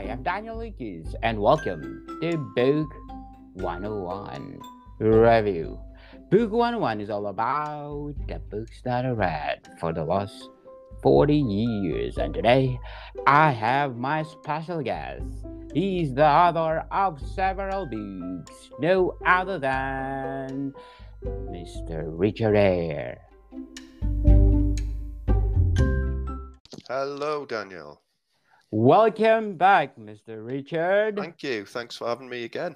I am Daniel Lucas, and welcome to Book 101 Review. Book 101 is all about the books that I read for the last 40 years, and today I have my special guest. He is the author of several books, no other than Mr. Richard Ayre. Hello, Daniel. Welcome back, Mr. Richard. Thank you. Thanks for having me again.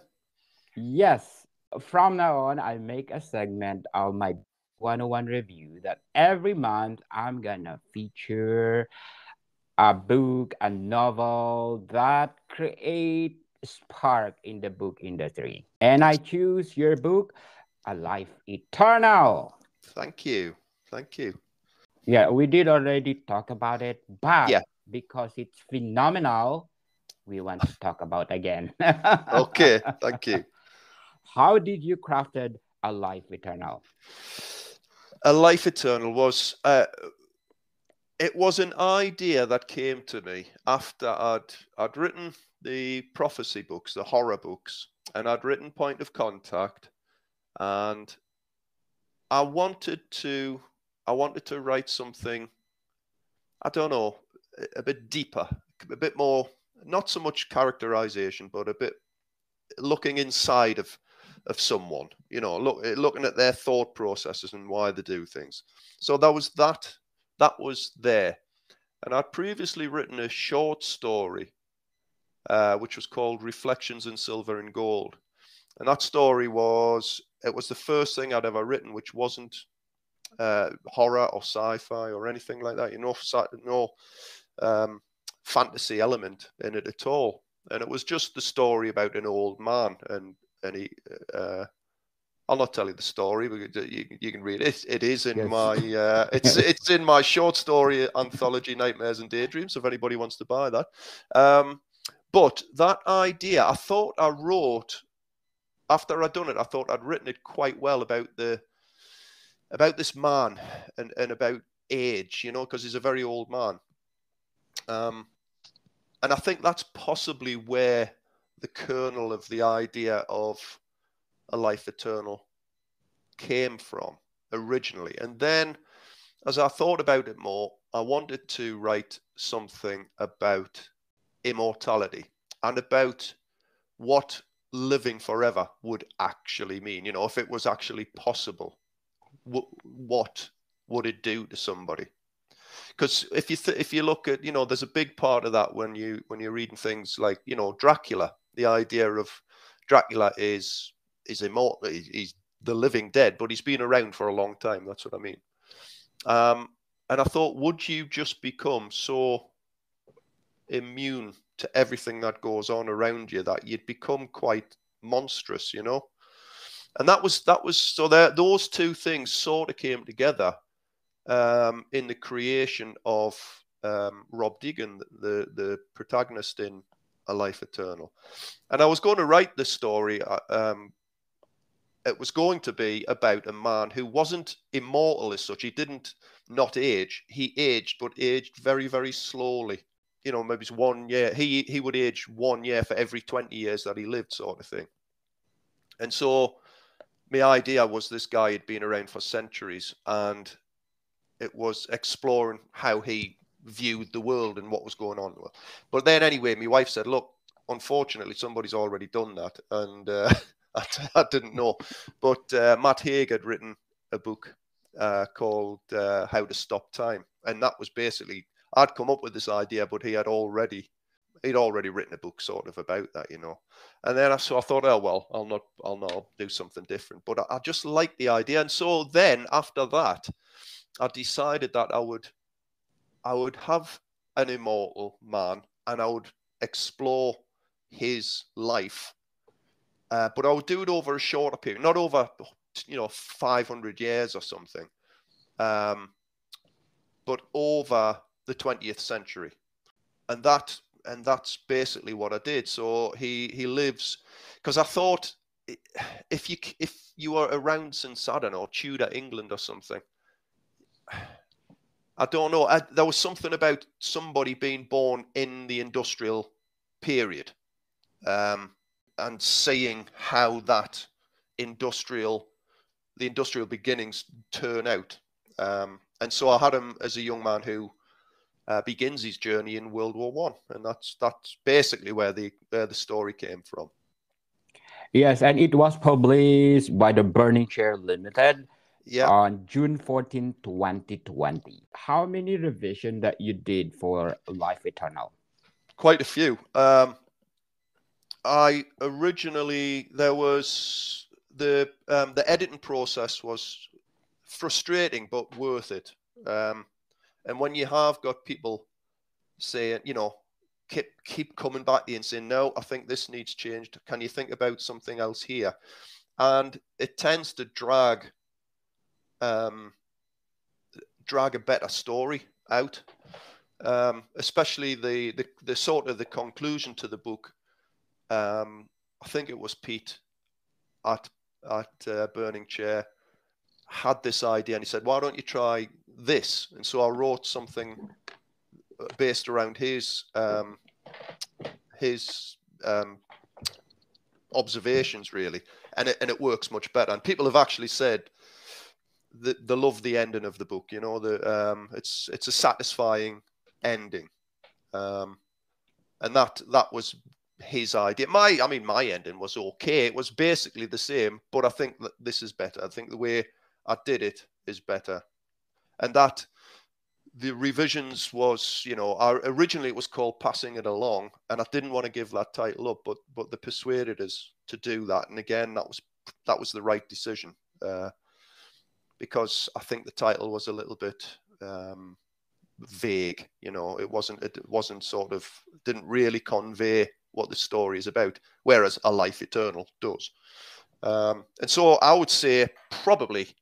Yes, from now on, I make a segment of my 101 review that every month I'm gonna feature a book, a novel that create spark in the book industry. And I choose your book, A Life Eternal. Thank you. Thank you. Yeah, we did already talk about it, Yeah. but because it's phenomenal, we want to talk about again. Okay. Thank you. How did you crafted A Life Eternal? A Life Eternal was it was an idea that came to me after I'd written the prophecy books, the horror books, and I'd written Point of Contact, and I wanted to write something, I don't know, a bit deeper, a bit more, not so much characterization, but a bit looking inside of someone, looking at their thought processes and why they do things. So that was there. And I'd previously written a short story, which was called Reflections in Silver and Gold. And that story was the first thing I'd ever written, which wasn't horror or sci-fi or anything like that. No fantasy element in it at all. And it was just the story about an old man, and he. I'll not tell you the story, but you can read it. It is in Yes. my it's in my short story anthology, Nightmares and Daydreams. If anybody wants to buy that, but that idea, I thought I wrote after I'd done it. I thought I'd written it quite well about this man and about age, because he's a very old man. And I think that's possibly where the kernel of the idea of A Life Eternal came from originally. And then as I thought about it more, I wanted to write something about immortality and about what living forever would actually mean. If it was actually possible, what would it do to somebody? Because if you look at, there's a big part of that when you're reading things like, Dracula. The idea of Dracula is immortal. He's the living dead, but he's been around for a long time. That's what I mean. And I thought, would you just become so immune to everything that goes on around you that you'd become quite monstrous, And that was so those two things sort of came together in the creation of Rob Deegan, the protagonist in A Life Eternal. And I was going to write this story. It was going to be about a man who wasn't immortal as such. He didn't not age. He aged, but aged very, very slowly. Maybe it's 1 year. He would age 1 year for every 20 years that he lived, sort of thing. And so my idea was this guy had been around for centuries, and it was exploring how he viewed the world and what was going on. But then anyway, my wife said, look, unfortunately, somebody's already done that. And I didn't know. But Matt Haig had written a book called How to Stop Time. And that was basically, I'd come up with this idea, but he'd already written a book sort of about that, And then I thought, oh, well, I'll do something different. But I just liked the idea. And so then after that, I decided that I would have an immortal man and I would explore his life, but I would do it over a shorter period, not over 500 years or something, but over the 20th century, and that's basically what I did. So he lives, because I thought if you were around since, I don't know, Tudor England or something. I don't know. There was something about somebody being born in the industrial period, and seeing how that the industrial beginnings turn out. And so I had him as a young man who begins his journey in World War One, and that's basically where the story came from. Yes, and it was published by the Burning Chair Limited on June 14, 2020. How many revisions that you did for Life Eternal? Quite a few. I originally, there was the editing process was frustrating but worth it. And when you have got people saying, keep coming back to you and saying, no, I think this needs changed. Can you think about something else here? And it tends to drag a better story out, especially the sort of the conclusion to the book. I think it was Pete at Burning Chair had this idea, and he said, why don't you try this? And so I wrote something based around his observations, really, and it works much better. And people have actually said that they love the ending of the book. It's a satisfying ending, and that was his idea. My ending was okay. It was basically the same, but I think that this is better. I think the way I did it is better, and that the revisions was, originally it was called Passing It Along, and I didn't want to give that title up, but they persuaded us to do that, and again, that was the right decision, because I think the title was a little bit vague. It wasn't sort of, didn't really convey what the story is about, whereas A Life Eternal does. And so I would say probably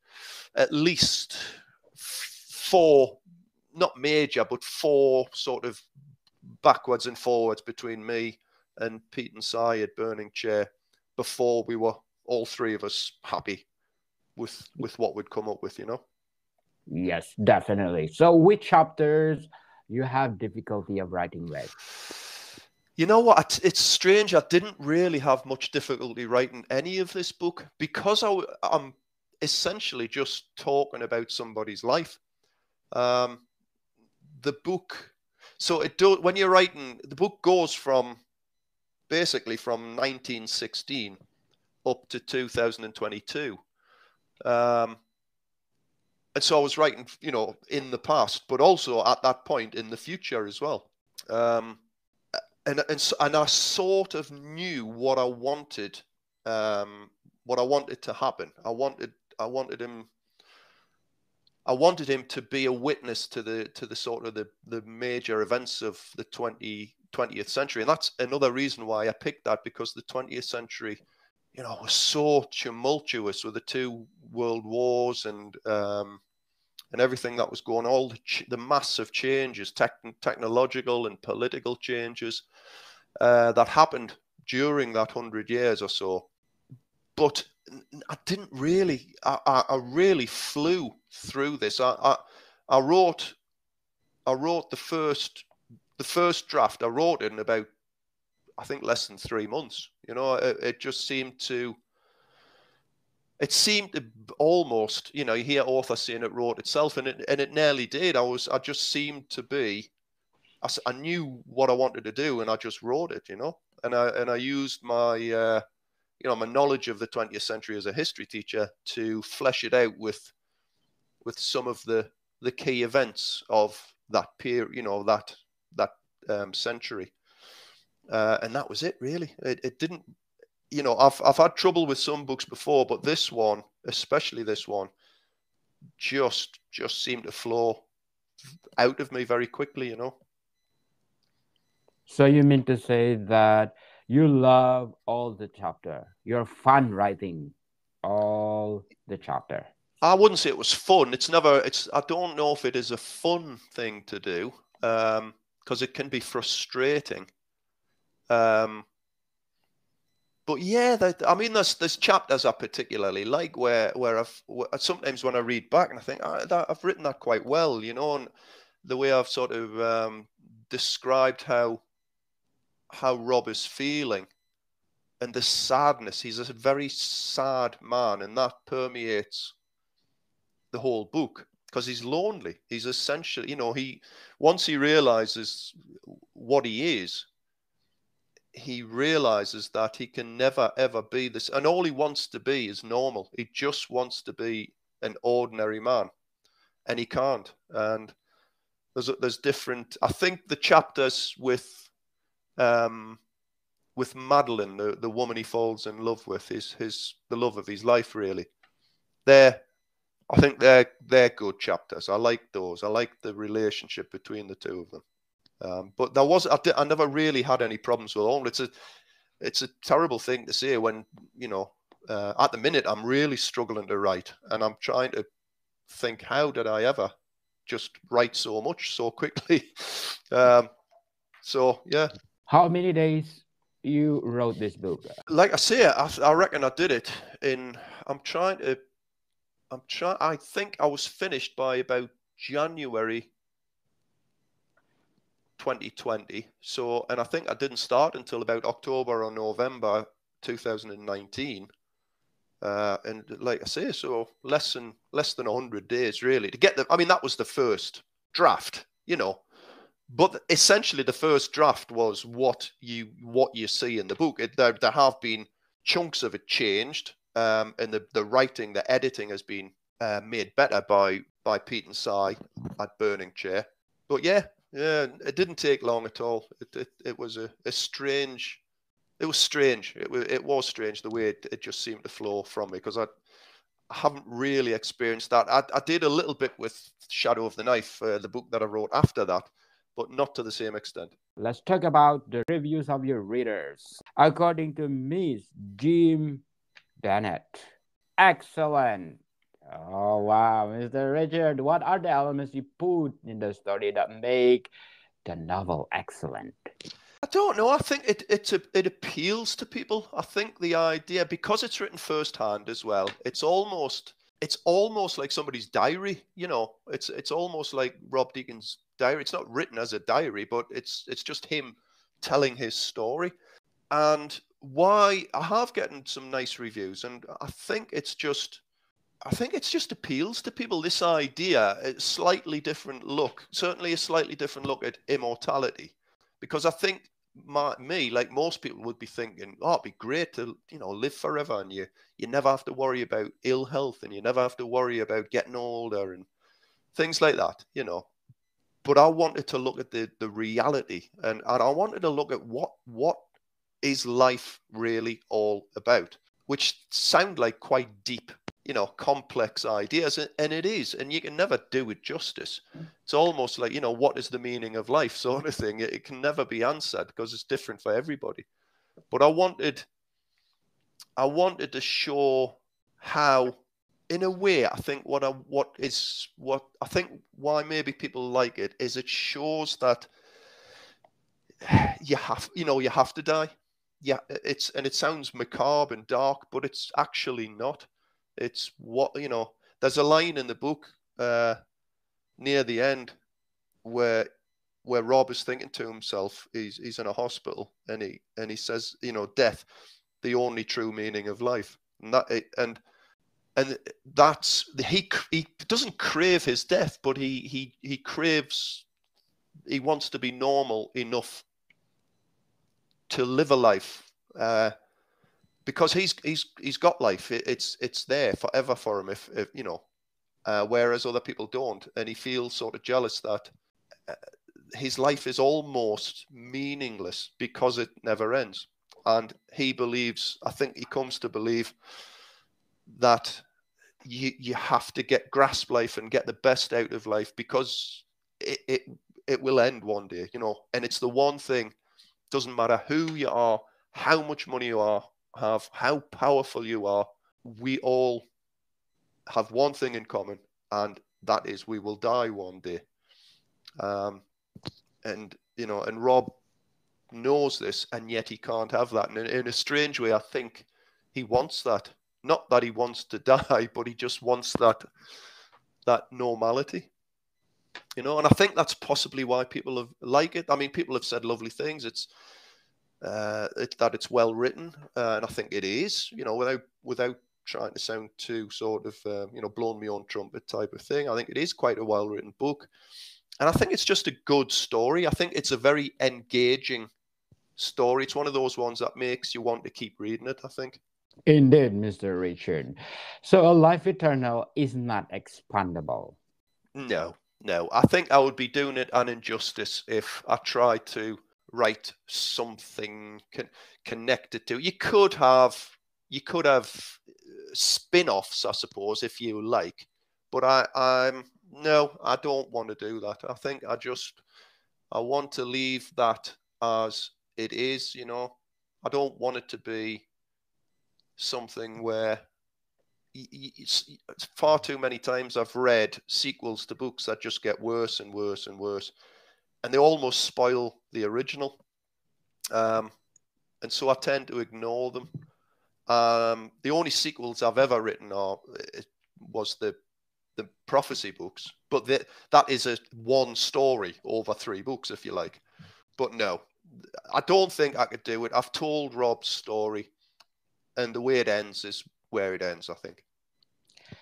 at least 4, not major, but 4 sort of backwards and forwards between me and Pete and Si at Burning Chair before we were, all 3 of us, happy with what we'd come up with, Yes, definitely. So which chapters you have difficulty of writing with? You know what? It's strange. I didn't really have much difficulty writing any of this book because I'm essentially just talking about somebody's life. The book, so when you're writing, the book goes basically from 1916 up to 2022. And so I was writing, in the past, but also at that point in the future as well. And I sort of knew what I wanted to happen. I wanted him to be a witness to the sort of the major events of the 20th century, and that's another reason why I picked that, because the 20th century, was so tumultuous with the 2 world wars and everything that was going on, all the massive changes, technological and political changes that happened during that 100 years or so. But I didn't really, I really flew through this. I wrote the first draft. I wrote it in about, I think, less than 3 months. It just seemed to. It seemed to almost, you hear authors saying it wrote itself, and it nearly did. I just seemed to be. I knew what I wanted to do, and I just wrote it, and I used my my knowledge of the 20th century as a history teacher to flesh it out with some of the key events of that period, that century, and that was it, really. It didn't. I've had trouble with some books before, but this one, especially this one, just seemed to flow out of me very quickly, So you mean to say that you love all the chapter? You're fun writing all the chapter. I wouldn't say it was fun. I don't know if it is a fun thing to do, because it can be frustrating. But yeah, there's chapters I particularly like where sometimes when I read back and I think I've written that quite well, and the way I've sort of described how how Rob is feeling and the sadness. He's a very sad man, and that permeates the whole book because he's lonely. He's essentially, you know, once he realizes what he is, he realizes that he can never ever be this, and all he wants to be is normal. He just wants to be an ordinary man, and he can't. And there's different. I think the chapters with Madeline, the woman he falls in love with, is the love of his life. Really, I think they're good chapters. I like those. I like the relationship between the two of them. But I never really had any problems with all. It's a terrible thing to say when, you know, at the minute I'm really struggling to write, and I'm trying to think, how did I ever just write so much so quickly? So yeah. How many days you wrote this book? Like I say, I reckon I did it in. I think I was finished by about January 2020. So, and I think I didn't start until about October or November 2019. And like I say, so less than 100 days really to get I mean, that was the first draft, you know, but essentially the first draft was what you see in the book. There have been chunks of it changed, and the writing, the editing has been made better by Pete and Si at Burning Chair. But yeah, it didn't take long at all. It was a strange. It was strange. It was strange the way it just seemed to flow from me, because I haven't really experienced that. I did a little bit with Shadow of the Knife, the book that I wrote after that, but not to the same extent. Let's talk about the reviews of your readers. According to Miss Jim Bennett, excellent. Oh wow, Mr. Richard, what are the elements you put in the story that make the novel excellent? I don't know. I think it appeals to people. I think the idea, because it's written firsthand as well, it's almost like somebody's diary. You know, it's almost like Rob Deacon's diary. It's not written as a diary, but it's just him telling his story. And why I have gotten some nice reviews, and I think it just appeals to people. This idea, a slightly different look, certainly a slightly different look at immortality, because I think like most people would be thinking, oh, it'd be great to, you know, live forever, and you never have to worry about ill health, and you never have to worry about getting older and things like that, you know. But I wanted to look at the reality, and I wanted to look at what is life really all about, which sound like quite deep, you know, complex ideas, and it is, and you can never do it justice. It's almost like, you know, what is the meaning of life sort of thing. It can never be answered because it's different for everybody. But I wanted to show how, in a way, I think what I think why maybe people like it is it shows that you have to die. Yeah, it sounds macabre and dark, but it's actually not. It's what, you know, there's a line in the book near the end where Rob is thinking to himself, he's in a hospital, and he says, you know, death, the only true meaning of life. And that's he doesn't crave his death, but he wants to be normal enough to live a life, because he's got life. It's there forever for him, if you know, whereas other people don't, and he feels sort of jealous that his life is almost meaningless because it never ends. And he believes, I think he comes to believe, that you have to grasp life and get the best out of life, because it will end one day, you know. And it's the one thing, doesn't matter who you are, how much money you have, how powerful you are, we all have one thing in common, and that is we will die one day. And you know, and Rob knows this, and yet he can't have that. And in a strange way, I think he wants that. Not that he wants to die, but he just wants that normality. You know, and I think that's possibly why people have like it. I mean, people have said lovely things. that it's well written, and I think it is. Without trying to sound too sort of blowing my own trumpet type of thing. I think it is quite a well written book, and I think it's just a good story. I think it's a very engaging story. It's one of those ones that makes you want to keep reading it, I think. Indeed, Mr. Richard. So a life eternal is not expandable. No, no. I think I would be doing it an injustice if I tried to write something connected to. You could have spin-offs, I suppose, if you like. But I'm no, I don't want to do that. I think I want to leave that as it is. I don't want it to be something where it's far too many times I've read sequels to books that just get worse and worse and worse, and they almost spoil the original. And so I tend to ignore them. The only sequels I've ever written was the prophecy books, but that is one story over 3 books, if you like. But no, I don't think I could do it. I've told Rob's story, and the way it ends is where it ends, I think.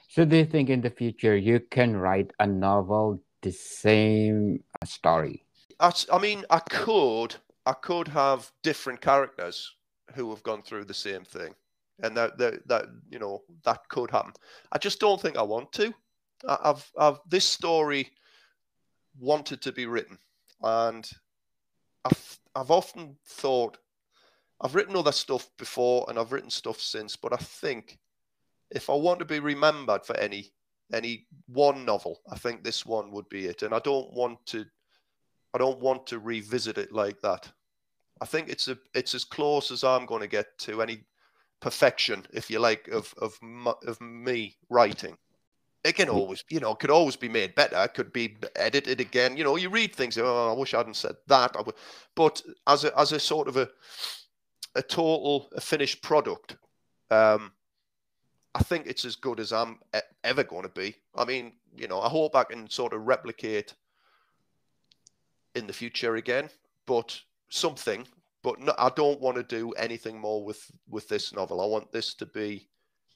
So do you think in the future you can write a novel the same story? I mean, I could have different characters who have gone through the same thing, and that could happen. I just don't think I want to. I've this story wanted to be written, and I've often thought I've written other stuff before, and I've written stuff since, but I think if I want to be remembered for any one novel, I think this one would be it, and I don't want to revisit it like that. I think it's as close as I'm going to get to any perfection, if you like, of me writing. It can always, could always be made better. It could be edited again. You read things. Oh, I wish I hadn't said that. But as a sort of a finished product, I think it's as good as I'm ever going to be. I mean, I hope I can sort of replicate in the future again, but something. But no, I don't want to do anything more with this novel. I want this to be.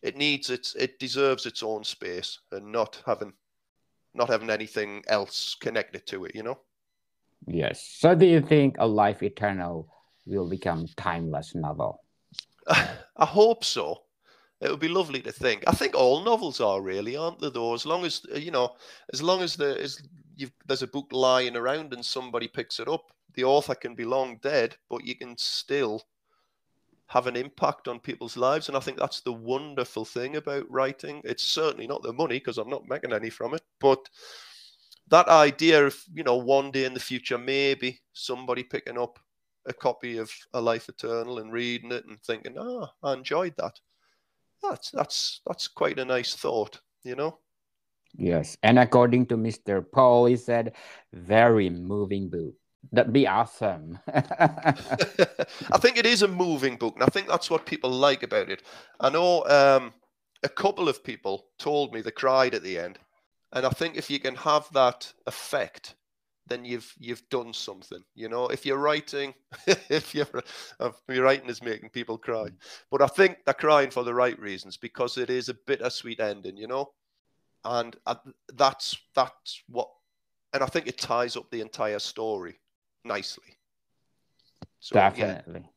It deserves its own space, and not having anything else connected to it. Yes. So do you think a life eternal will become timeless novel? I hope so. It would be lovely to think. I think all novels are really, aren't they? Though, as long as as long as there's a book lying around and somebody picks it up, the author can be long dead, but you can still have an impact on people's lives. And I think that's the wonderful thing about writing. It's certainly not the money, because I'm not making any from it, but that idea of one day in the future, maybe somebody picking up a copy of A Life Eternal and reading it and thinking, I enjoyed that. That's quite a nice thought. Yes. And according to Mr. Paul, he said, very moving book. That'd be awesome. I think it is a moving book, and I think that's what people like about it. I know a couple of people told me they cried at the end, and I think if you can have that effect, then you've done something. If you're writing, if your writing is making people cry, but I think they're crying for the right reasons, because it is a bittersweet ending, and that's what, and I think it ties up the entire story nicely. So, Definitely. Yeah.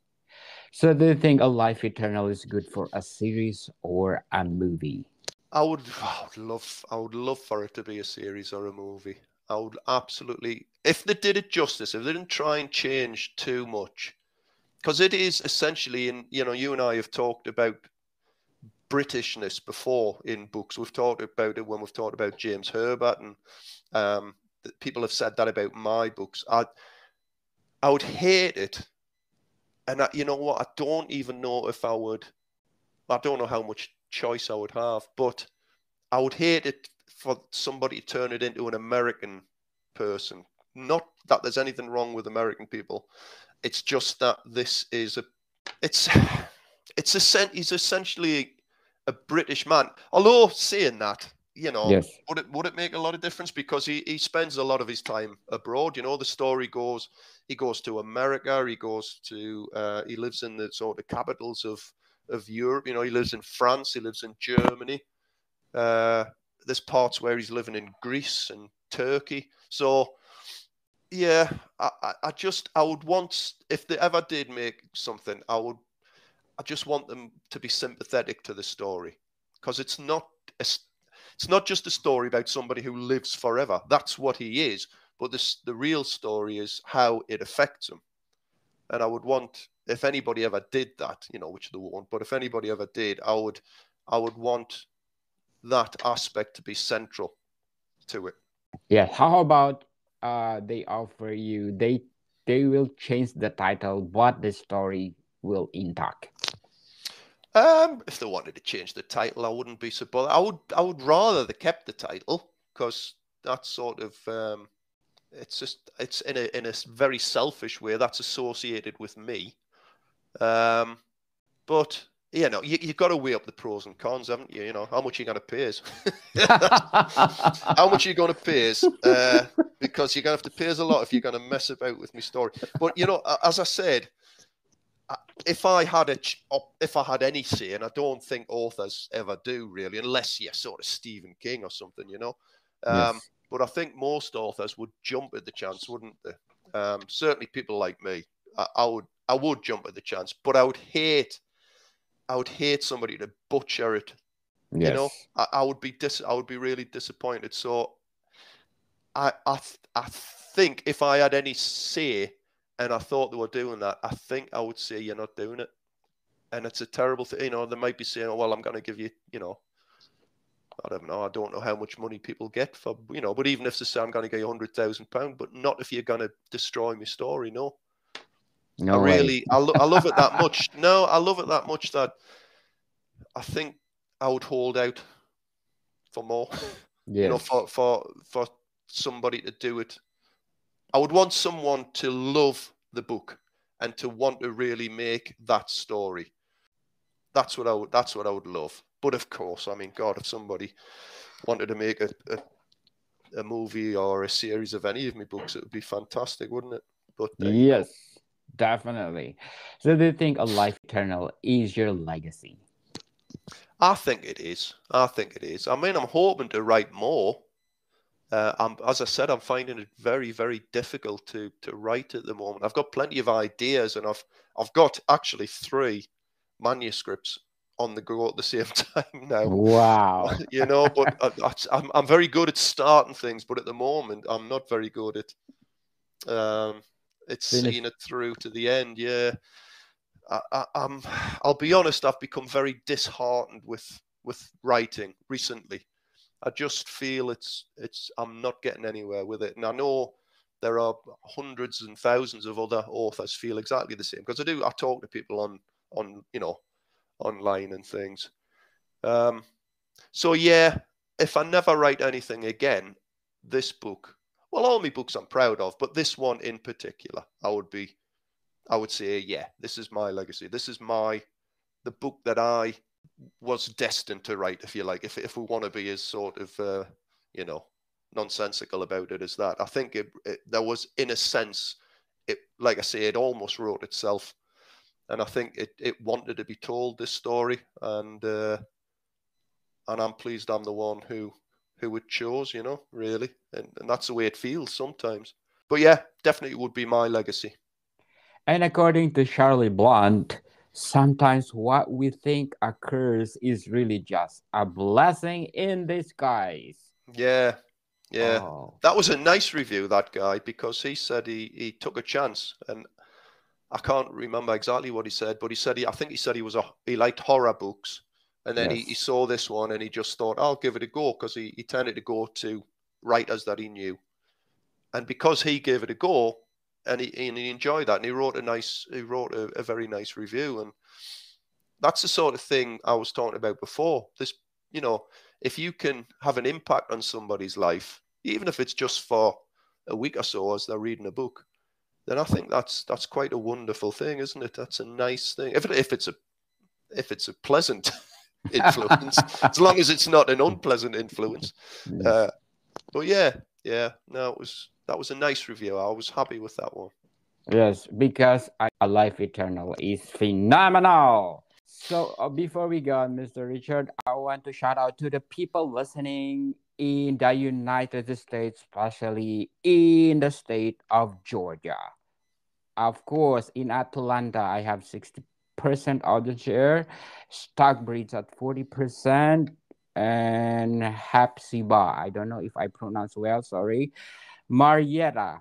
So do you think a life eternal is good for a series or a movie? I would love for it to be a series or a movie. I would absolutely, if they did it justice, if they didn't try and change too much, because it is essentially, you and I have talked about Britishness before in books. We've talked about it when we've talked about James Herbert, and people have said that about my books. I would hate it, and you know what? I don't even know if I would. I don't know how much choice I would have, but I would hate it for somebody to turn it into an American person. Not that there's anything wrong with American people. It's just that this is he's essentially a British man. Although saying that, you know, Yes. would it make a lot of difference? Because he spends a lot of his time abroad. You know, the story goes, he goes to America, he goes to, he lives in the sort of capitals of Europe. You know, he lives in France, he lives in Germany. There's parts where he's living in Greece and Turkey. So yeah, I would want, if they ever did make something, I just want them to be sympathetic to the story, because it's not just a story about somebody who lives forever. That's what he is, but the real story is how it affects him. And I would want, if anybody ever did that, you know, which they won't, but if anybody ever did, I would want that aspect to be central to it. Yeah. How about they offer you they will change the title, but the story will intact. If they wanted to change the title, I wouldn't be so bothered. I would rather they kept the title, because that's sort of it's just, it's in a very selfish way that's associated with me. But you know, you've got to weigh up the pros and cons, haven't you? You know, how much are you going to pay us? How much are you going to pay us? Because you're going to have to pay us a lot if you're going to mess about with my story. But you know, as I said, if I had any say, and I don't think authors ever do really, unless you're sort of Stephen King or something, you know. Yes. But I think most authors would jump at the chance, wouldn't they? Certainly, people like me, I would jump at the chance, but I would hate somebody to butcher it. You know, Yes. I would be really disappointed. So I think if I had any say and I thought they were doing that, I think I would say you're not doing it. And it's a terrible thing. You know, they might be saying, oh, well, I'm going to give you, you know, I don't know. I don't know how much money people get for, you know, but even if they say I'm going to get you £100,000, but not if you're going to destroy my story. No, No way. I love it that much. No, I love it that much that I think I would hold out for more, you know, Yes. for somebody to do it. I would want someone to love the book and to want to really make that story. That's what I would love. But of course, I mean, God, if somebody wanted to make a movie or a series of any of my books, it would be fantastic, wouldn't it? But there you go. Yes, definitely. So do you think a life eternal is your legacy? I think it is. I think it is. I mean, I'm hoping to write more. As I said, I'm finding it very, very difficult to write at the moment. I've got plenty of ideas, and I've got actually 3 manuscripts on the go at the same time now. Wow. You know, but I'm very good at starting things, but at the moment I'm not very good at it's Finish. seeing it through to the end. Yeah, I'll be honest. I've become very disheartened with writing recently. I just feel I'm not getting anywhere with it, and I know there are hundreds and thousands of other authors feel exactly the same, because I talk to people on you know, online and things. So yeah, if I never write anything again, this book, well, all my books I'm proud of, but this one in particular, I would say, yeah, this is my legacy. This is the book that I was destined to write, if you like, if we want to be as sort of, you know, nonsensical about it as that. I think there was, in a sense, like I say, it almost wrote itself. And I think it wanted to be told, this story. And I'm pleased I'm the one who it chose, you know, really. And that's the way it feels sometimes. But yeah, definitely would be my legacy. And according to Charlie Blunt, sometimes what we think a curse is really just a blessing in disguise. Yeah, yeah. Oh, That was a nice review, that guy, because he said he took a chance. And I can't remember exactly what he said, but he said I think he said he liked horror books. And then he yes. saw this one and he just thought, I'll give it a go, because he tended to go to writers that he knew. And because he gave it a go, and he enjoyed that, and he wrote a very nice review. And that's the sort of thing I was talking about before. This, you know, if you can have an impact on somebody's life, even if it's just for a week or so as they're reading a book, then I think that's quite a wonderful thing, isn't it? That's a nice thing. If it's a pleasant influence, as long as it's not an unpleasant influence. Yes. But yeah, no, that was a nice review. I was happy with that one. Yes, because A Life Eternal is phenomenal. So before we go, Mr. Richard, I want to shout out to the people listening in the United States, especially in the state of Georgia. Of course, in Atlanta, I have 60% audience share. Stockbridge at 40%. And Hepzibah, I don't know if I pronounce well, sorry. Marietta,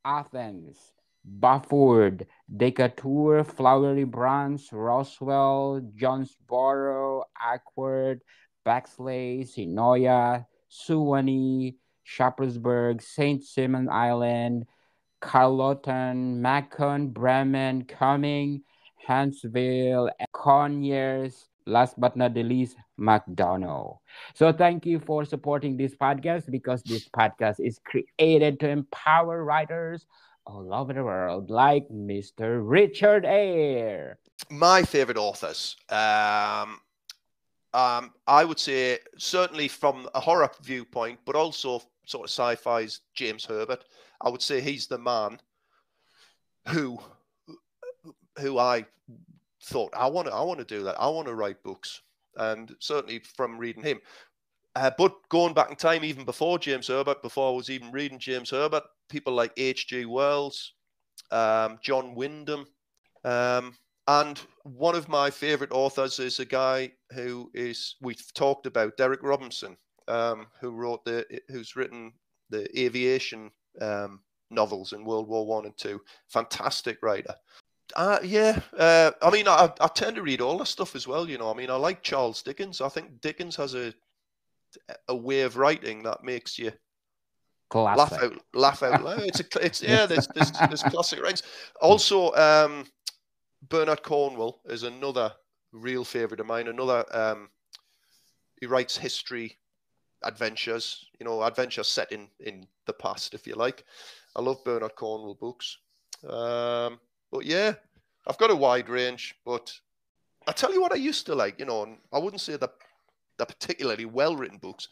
Athens, Bafford, Decatur, Flowery Branch, Roswell, Jonesboro, Acworth, Bexley, Sinoia, Suwannee, Shepherdsburg, St. Simon Island, Carloton, Macon, Bremen, Cumming, Huntsville, Conyers, last but not the least, McDonough. So thank you for supporting this podcast because this podcast is created to empower writers all over the world like Mr. Richard Ayre. My favorite authors. I would say certainly from a horror viewpoint, but also sort of sci-fi's James Herbert. I would say he's the man who I thought I want to do that. I want to write books, and certainly from reading him. But going back in time, even before James Herbert, before I was even reading James Herbert, people like H.G. Wells, John Wyndham, and one of my favorite authors is a guy we've talked about, Derek Robinson, who's written the aviation novels in World War I and II. Fantastic writer. I mean, I tend to read all the stuff as well. I mean, I like Charles Dickens. I think Dickens has a way of writing that makes you Classic. laugh out loud. There's classic writings. Also, Bernard Cornwell is another real favorite of mine. He writes history adventures, adventures set in the past, if you like. I love Bernard Cornwell books. But yeah, I've got a wide range, but I tell you what I used to like, and I wouldn't say that they're particularly well-written books,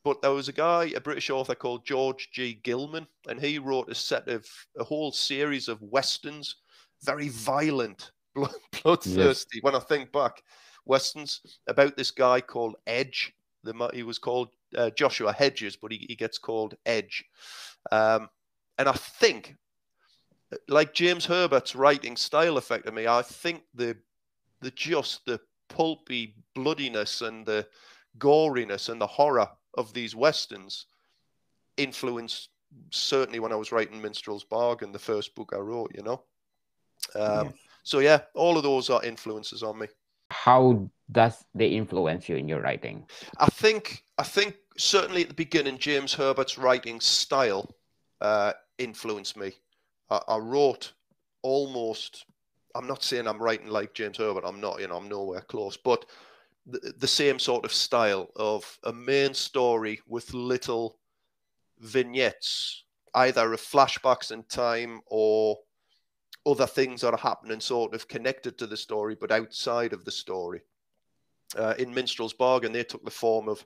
but there was a British author called George G. Gilman, and he wrote a whole series of westerns, very violent, bloodthirsty. Yes. When I think back, westerns about this guy called Edge. He was called Joshua Hedges, but he gets called Edge. And I think, like James Herbert's writing style affected me, I think the pulpy bloodiness and the goriness and the horror of these westerns influenced certainly when I was writing Minstrel's Bargain, the first book I wrote, Yes. So yeah, all of those are influences on me. How does they influence you in your writing? I think certainly at the beginning, James Herbert's writing style influenced me. I wrote almost, I'm not saying I'm writing like James Herbert, I'm not, I'm nowhere close, but the same sort of style of a main story with little vignettes, either of flashbacks in time or other things that are happening sort of connected to the story, but outside of the story. In Minstrel's Bargain, they took the form of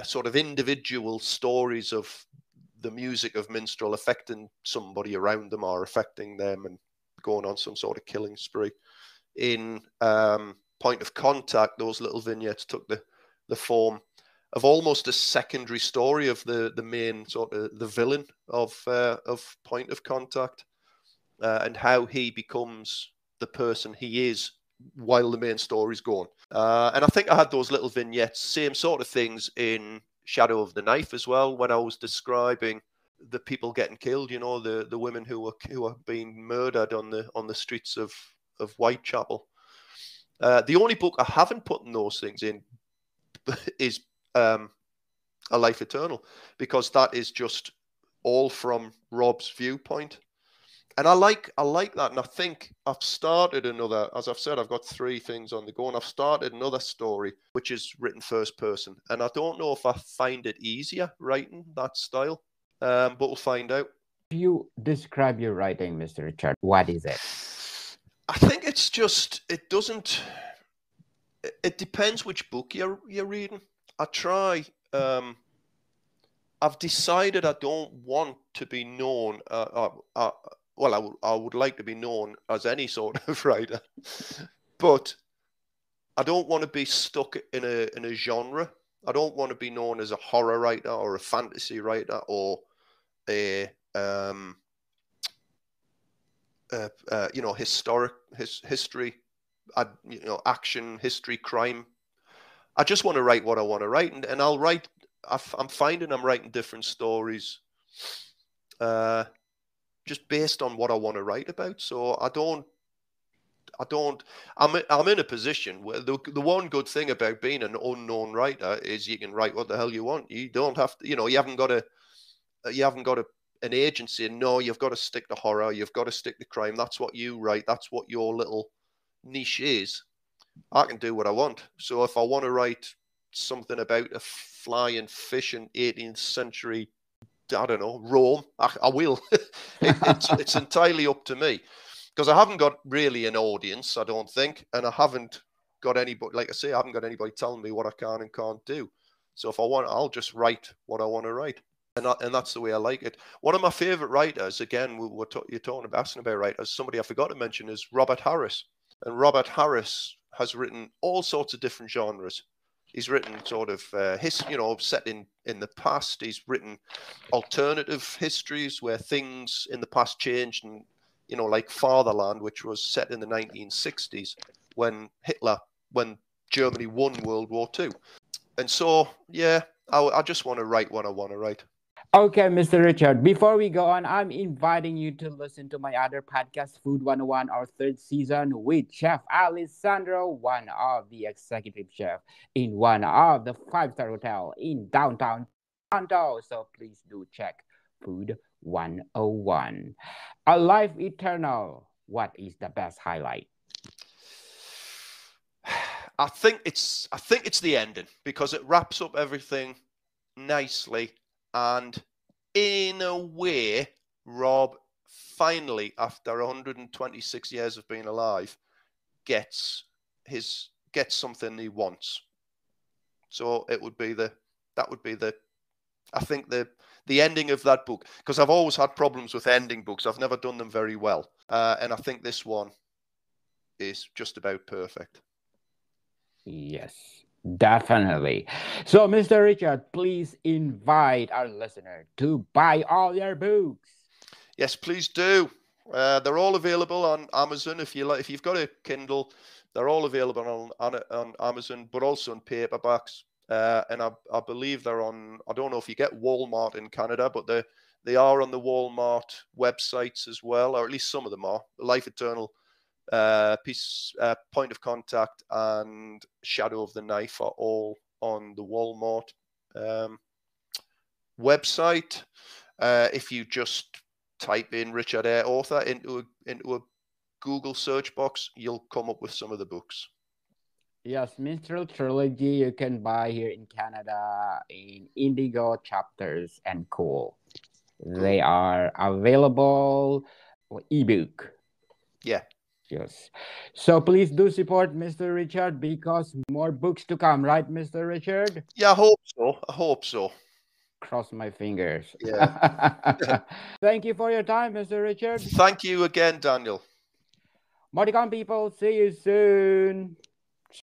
sort of individual stories of the music of minstrel affecting somebody around them or affecting them and going on some sort of killing spree. In Point of Contact, those little vignettes took the form of almost a secondary story of the main sort of the villain of Point of Contact and how he becomes the person he is while the main story's going. And I think I had those little vignettes, same sort of things in Shadow of the Knife as well, when I was describing the people getting killed, the women who are being murdered on the streets of Whitechapel. The only book I haven't put those things in is A Life Eternal, because that is just all from Rob's viewpoint. And I like that. And I think I've started another, as I've said, I've got 3 things on the go, and I've started another story, which is written first person. And I don't know if I find it easier writing that style, but we'll find out. If you describe your writing, Mr. Richard, what is it? I think it's just, it depends which book you're reading. I try. I've decided I don't want to be known. Well, I would like to be known as any sort of writer, but I don't want to be stuck in a genre. I don't want to be known as a horror writer or a fantasy writer or a history, action, history, crime. I just want to write what I want to write, and I'll write. I'm finding I'm writing different stories, just based on what I want to write about. So I'm in a position where the one good thing about being an unknown writer is you can write what the hell you want. You don't have to, you haven't got an agency, and no, you've got to stick to horror, you've got to stick to crime. That's what you write. That's what your little niche is. I can do what I want. So if I want to write something about a flying fish in 18th century, I don't know, Rome, I will. It's entirely up to me, because I haven't got really an audience, I don't think, and I haven't got anybody, like I say, I haven't got anybody telling me what I can and can't do. So if I want, I'll just write what I want to write. And that's the way I like it. One of my favorite writers, again, you're talking about, asking about writers, somebody I forgot to mention is Robert Harris. And Robert Harris has written all sorts of different genres. He's written sort of set in the past. He's written alternative histories where things in the past changed, and like Fatherland, which was set in the 1960s when Germany won World War II. And so, yeah, I just want to write what I want to write. Okay, Mr. Richard, before we go on, I'm inviting you to listen to my other podcast, Food 101, our third season with Chef Alessandro, one of the executive chef in one of the five-star hotel in downtown Toronto. So please do check Food 101. A Life Eternal, what is the best highlight? I think it's the ending, because it wraps up everything nicely. And in a way, Rob finally, after 126 years of being alive, gets something he wants. So that would be the I think the ending of that book, because I've always had problems with ending books. I've never done them very well. And I think this one is just about perfect. Yes. Definitely. So, Mr. Richard, please invite our listener to buy all your books. Yes, please do. They're all available on Amazon. If you've got a Kindle, they're all available on Amazon, but also in paperbacks. And I believe they're on. I don't know if you get Walmart in Canada, but they are on the Walmart websites as well, or at least some of them are. Life Eternal, Point of Contact, and Shadow of the Knife are all on the Walmart website. If you just type in Richard Ayre author into a Google search box, you'll come up with some of the books. Yes, Minstrel Trilogy you can buy here in Canada in Indigo Chapters and Cool. They are available ebook. Yeah. Yes. So please do support Mr. Richard, because more books to come, right, Mr. Richard? Yeah, I hope so. Cross my fingers. Yeah. Thank you for your time, Mr. Richard. Thank you again, Daniel. Marticon people, see you soon.